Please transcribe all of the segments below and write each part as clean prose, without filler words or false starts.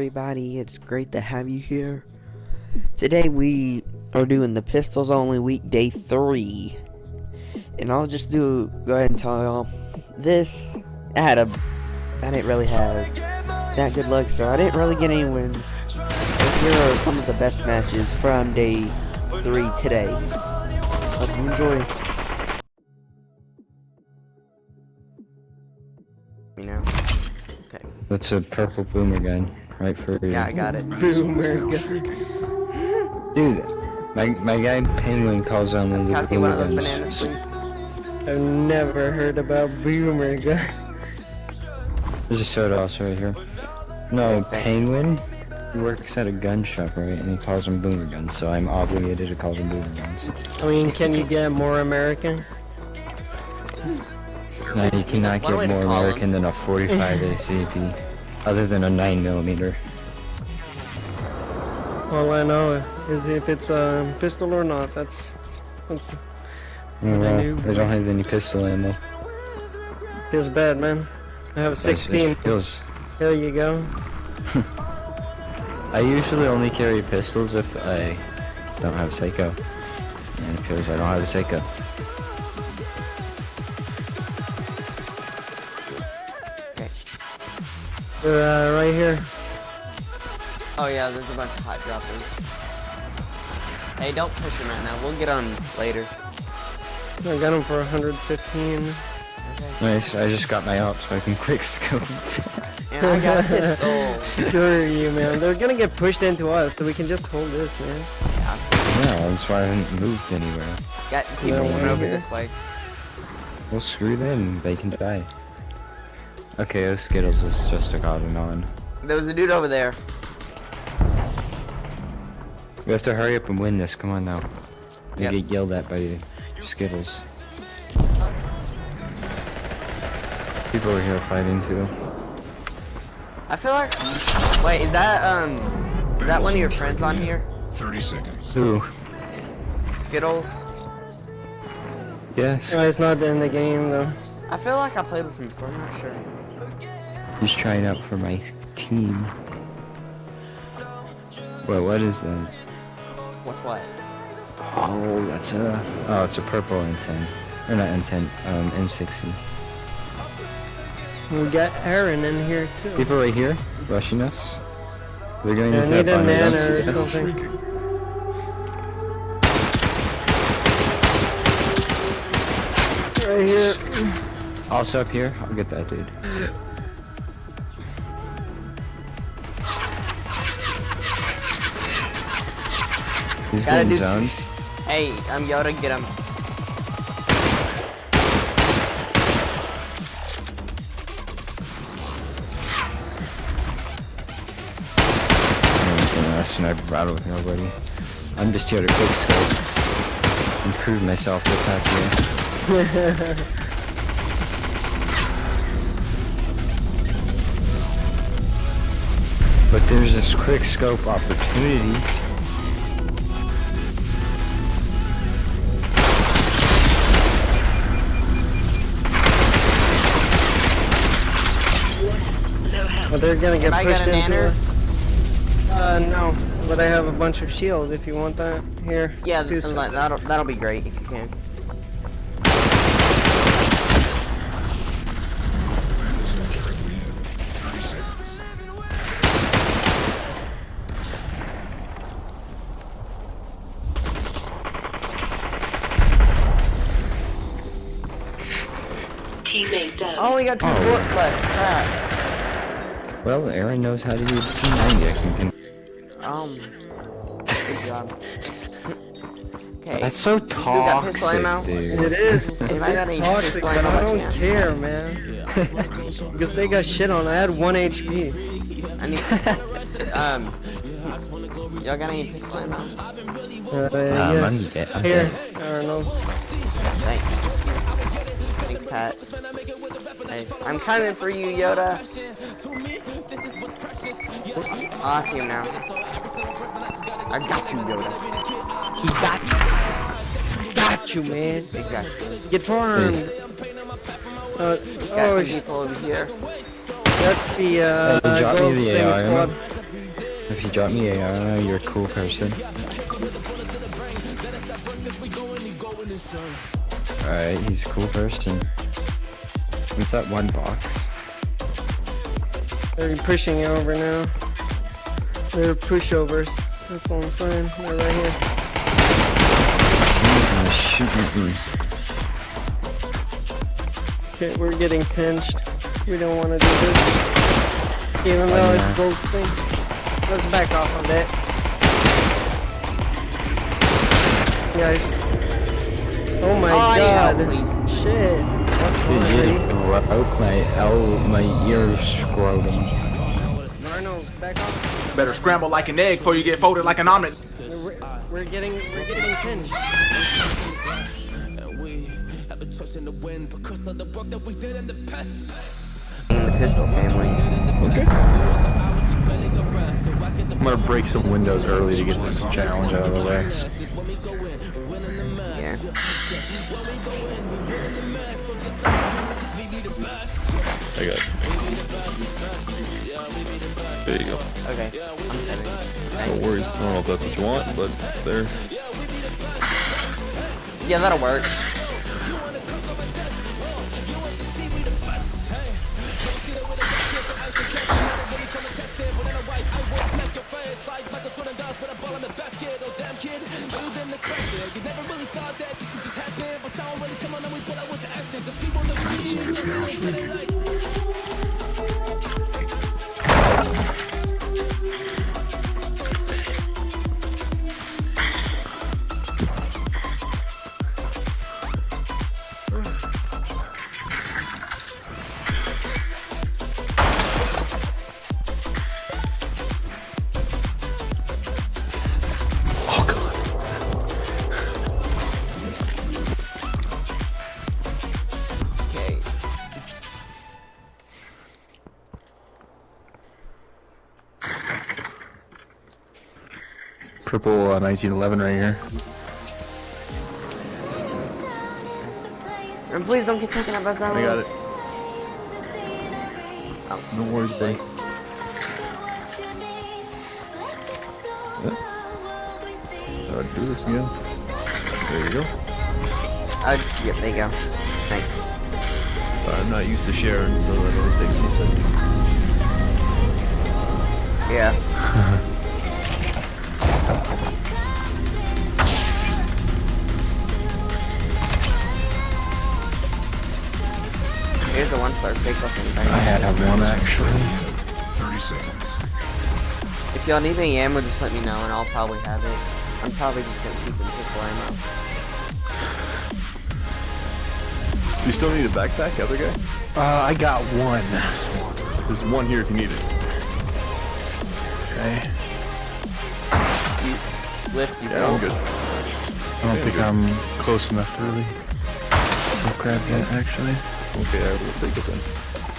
everybody, it's great to have you here. Today we are doing the Pistols Only Week Day 3. And I'll just go ahead and tell y'all, I didn't really have that good luck, so I didn't really get any wins. But here are some of the best matches from Day 3 today. Hope you enjoy. You know? Okay. That's a purple boomer gun, right for you. Yeah, I got it. Boomer gun. Dude, my guy Penguin calls on them Can I the see boomer one of those guns. bananas, please? I've never heard about boomer gun. There's a soda also right here. No, Penguin, he works at a gun shop, right? And he calls them boomer guns, so I'm obligated to call them boomer guns. I mean, can you get more American? No, you cannot One way get to more call American than a 45 ACP, other than a 9mm. All I know is if it's a pistol or not. That's what I knew. I don't have any pistol ammo. Feels bad, man. I have 16. There you go. I usually only carry pistols if I don't have Psycho. And because I don't have a Psycho. They're right here. Oh yeah, there's a bunch of hot droppers. Hey, don't push them right now. We'll get on later. I got them for 115. Okay. Nice, I just got my op so I can quick scope. And I got a pistol. Sure you, man. They're gonna get pushed into us, so we can just hold this, man. Yeah, that's why I haven't moved anywhere. Got people coming over this way. Well, screw them, they can die. Okay, those Skittles is just a gotten on. There was a dude over there. We have to hurry up and win this, come on now. We Yep. get yelled at by the Skittles. People are here fighting too. I feel like. Wait, is that one of your friends on here? 30 seconds. Who? Skittles? Yes. No, it's not in the game, though. I feel like I played with him before, I'm not sure. He's trying out for my team. Wait, what is that? What's what? Oh, that's a... Oh, it's a purple M10. Or not M10, M60. We got Aaron in here, too. People right here, rushing us. They're going I to need a that man or yes. something. Right here. Also up here, I'll get that dude. He's Gotta getting do- zoned. Hey, I'm Yoda, get him. I sniper battle with nobody. I'm just here to quick scope and prove myself to attack you. But there's this quick scope opportunity. Well, they're gonna get Have I pushed got a into nanner? us. No. But I have a bunch of shield if you want that. Here. Yeah, 2 seconds. that'll be great if you can. Teammate down. Oh, we got 2 Oh. bullets left. Crap. Well, Aaron knows how to use P90. I can Good job. Okay. That's so This dude got pistol ammo? toxic, dude. It is. It's If I got any toxic, pistol but ammo, I I don't can. care, man. Because they got shit on. I had 1 HP. I need. Y'all got any pistol ammo? Yes. I'm Here. dead. I don't know. Thanks. Thanks, Pat. Hey, I'm coming for you, Yoda. Oh, I see him now. I got you, Yoda. He got you. Got you, man. Exactly. Get farmed. Got Oh, some people over here. that's the Hey, drop me gold the sting AR ammo. squad. if you drop me AR, you're a cool person. Alright, he's a cool person. What's that one box? They're pushing over now. They're pushovers. That's what I'm saying. They're right here. Shoot me. Okay, we're getting pinched. We don't want to do this. Even though it's gold thing. Let's back off on that. Guys. Oh my god. Shit. What's Dude, going you on? just broke my ear scrotum. Marno, back off. Better scramble like an egg before you get folded like an omelet. We're getting pinched. In the pistol family. Okay. I'm gonna break some windows early to get this challenge out of the way. Yeah. I got it. There you go. Okay. No worries. I don't know if that's what you want, but there. Yeah, that'll work. Purple 1911 right here. And please don't get taken out by Zalo. I got it. No worries, buddy. I'll do this again. There you go. Yep, there you go. Thanks. I'm not used to sharing, so that always takes me a second. Yeah. Here's the one-star fake looking thing. I had one actually. 30 seconds. If y'all need any ammo, just let me know and I'll probably have it. I'm probably just gonna keep in pistol ammo. You still need a backpack, other guy? I got one. There's one here if you need it. Okay. Lift, you Yeah, go. I'm good. I don't think I'm close enough to really grab that actually. Okay, I will take it then.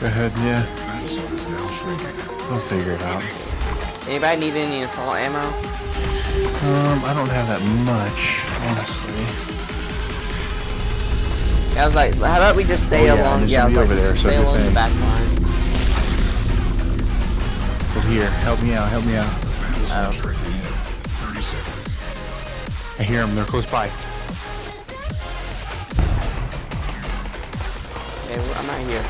Go ahead, yeah. That zone is now shrinking. I'll figure it out. Anybody need any assault ammo? I don't have that much, honestly. I was like, how about we just stay along? there's Yeah, I was somebody like, over there, just so stay good along the thing. back line. But here, help me out, help me out. That is now Oh. shrinking. 30 seconds. I hear them, they're close by. Okay, well, I'm not here.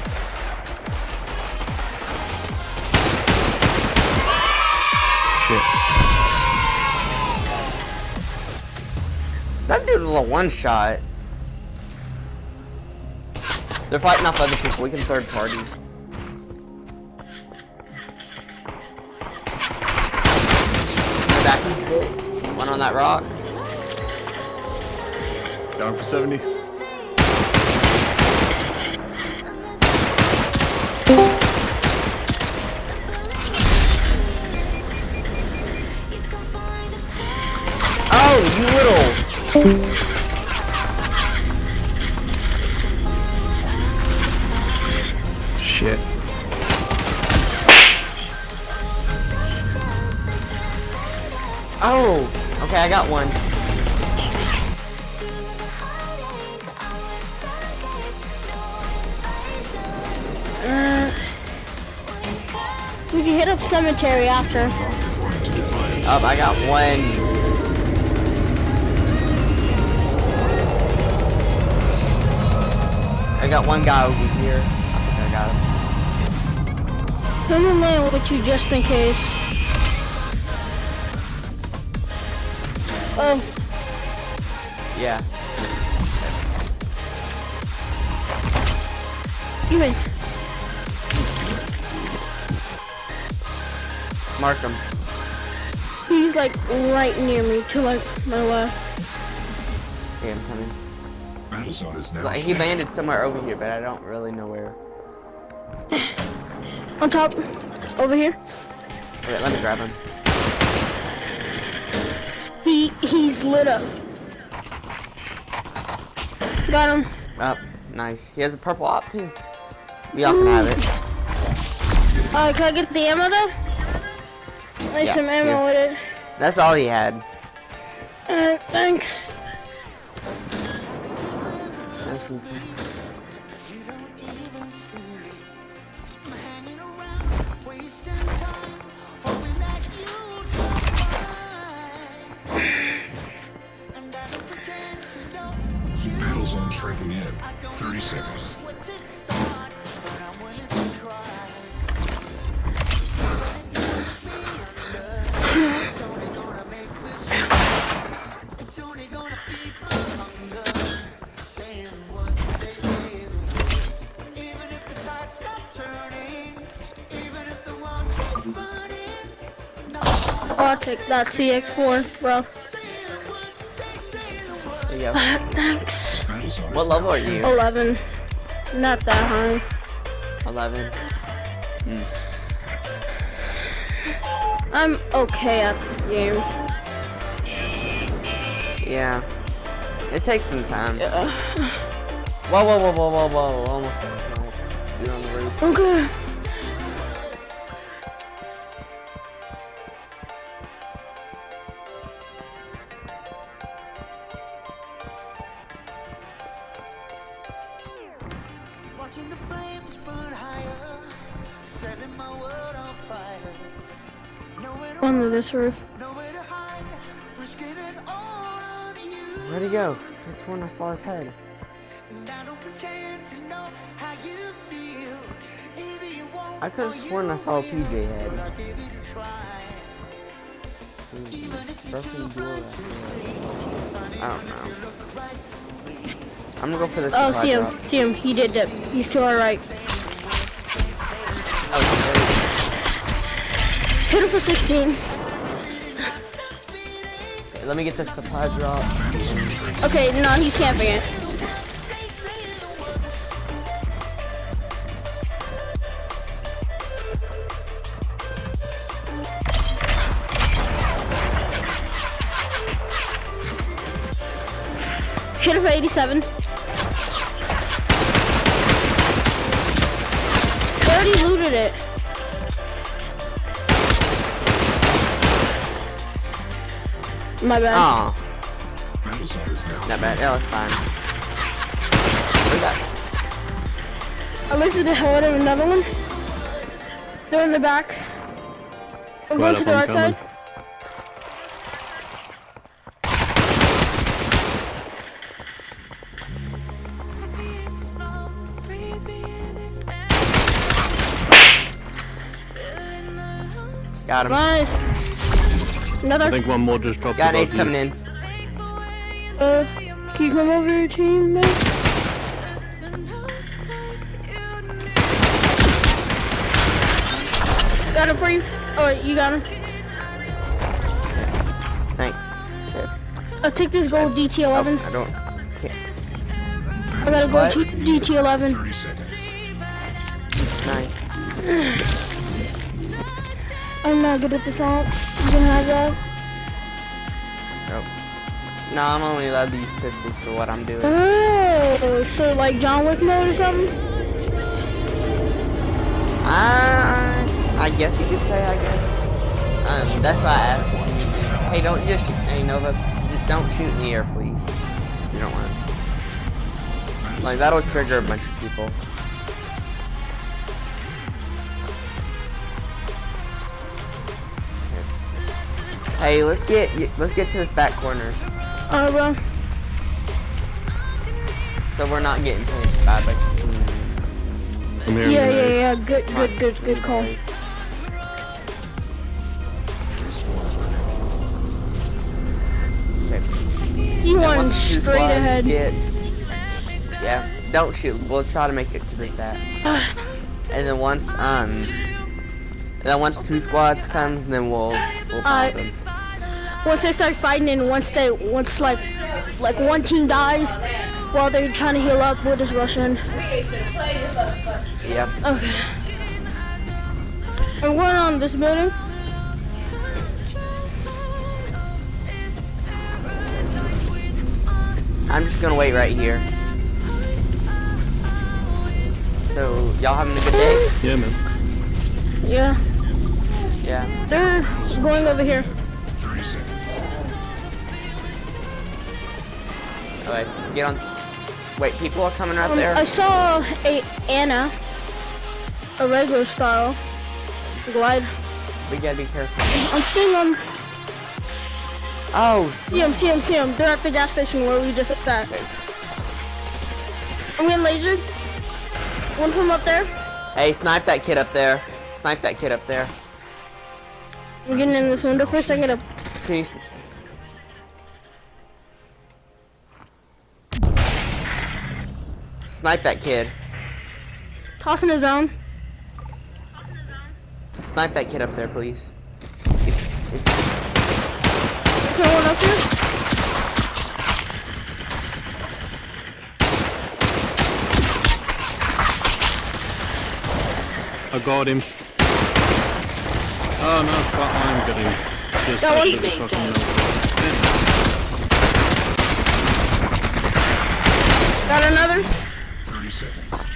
Shit. That dude was a one-shot. They're fighting off other people. We can third party. Back in pit. One on that rock. Down for 70. Oh, you little. Shit. Oh, okay, I got one. We can hit up cemetery after. Oh, I got one. I got one guy over here. I think I got him. I'm gonna land with you just in case. Oh, Yeah. you in. Mark him. He's like right near me to like my left. Yeah, I'm coming. Battle zone is now Like, he shrinking. landed somewhere over here, but I don't really know where. On top. Over here. Okay, let me grab him. He's lit up. Got him. Up. Nice. He has a purple op too. We all can have it. Can I get the ammo though? I need Yeah, some ammo here. with it. That's all he had. Thanks. Nice and- Battle zone shrinking in. 30 seconds. Oh, I'll take that CX4, bro. There you go. Thanks. Battle zone What is level now are you? 11. Not that high. 11. I'm okay at this game. Yeah. It takes some time. Yeah. Whoa, whoa, whoa, whoa, whoa, whoa. Almost got sniped. You're on the roof. Okay. Watching the flames burn higher, setting my world on fire. Nowhere to Onto this roof. nowhere to hide, risking it all on you. Where'd he go? That's when I saw his head. And I don't pretend to know how you feel. Either you won't I could have sworn I saw a PJ head. I'll give it a try. Broken door right here. I don't know. I'm gonna go for this. Oh, supply see him. drop. See him. He did dip. He's to our right. Oh, Hit him for 16. okay, let me get this supply drop. Okay, no, he's camping it. Hit him for 87. They already looted it. My bad. Aw, Battle zone is now not bad. That was fine. We got I listed the hell out of another one. They're in the back. I'm going to the right side. got him. Nice. I Another. think one more just dropped Got an above ace you. coming in. Can you come over here, team, man? Got him for you. Oh, you got him. Thanks. Okay. I'll take this gold DT11. I don't. Can't. I gotta go What? to DT11. 30 seconds. Nice. I'm not good at this song. You can have that. Oh. No, I'm only allowed to use pistols for what I'm doing. Oh, so like John Wick mode or something? I guess you could say, I guess. That's why I asked. Hey, don't just shoot. Hey, Nova, just don't shoot in the air, please. You don't want to. Like, that'll trigger a bunch of people. Hey, let's get to this back corner Alright, bro. so we're not getting pinched by a bunch of teams. I'm here. Yeah. Good call. Okay. See And one once the two straight squads ahead. Yeah, don't shoot. We'll try to make it to the back. And then once two squads come, then we'll pop them. Once they start fighting and once like one team dies while they're trying to heal up, we'll just rush in. Yep. Okay. I'm going on this building. I'm just gonna wait right here. So y'all having a good day? Yeah, man. Yeah. Yeah. They're going over here. 30 seconds. Okay. Get on. Wait, people are coming right I there. saw a regular style glide. We gotta be careful. I'm seeing them. Oh, See him. They're at the gas station where we just attacked. I'm getting lasered. One from up there. hey, snipe that kid up there. Snipe that kid up there. I'm getting in this window for a second. Can you? Snipe that kid. Tossing his own. Snipe that kid up there, please. Is there one up here? I got him. Oh no, fuck, I'm getting just Got one. absolutely fucking melted. Got another. 30 seconds.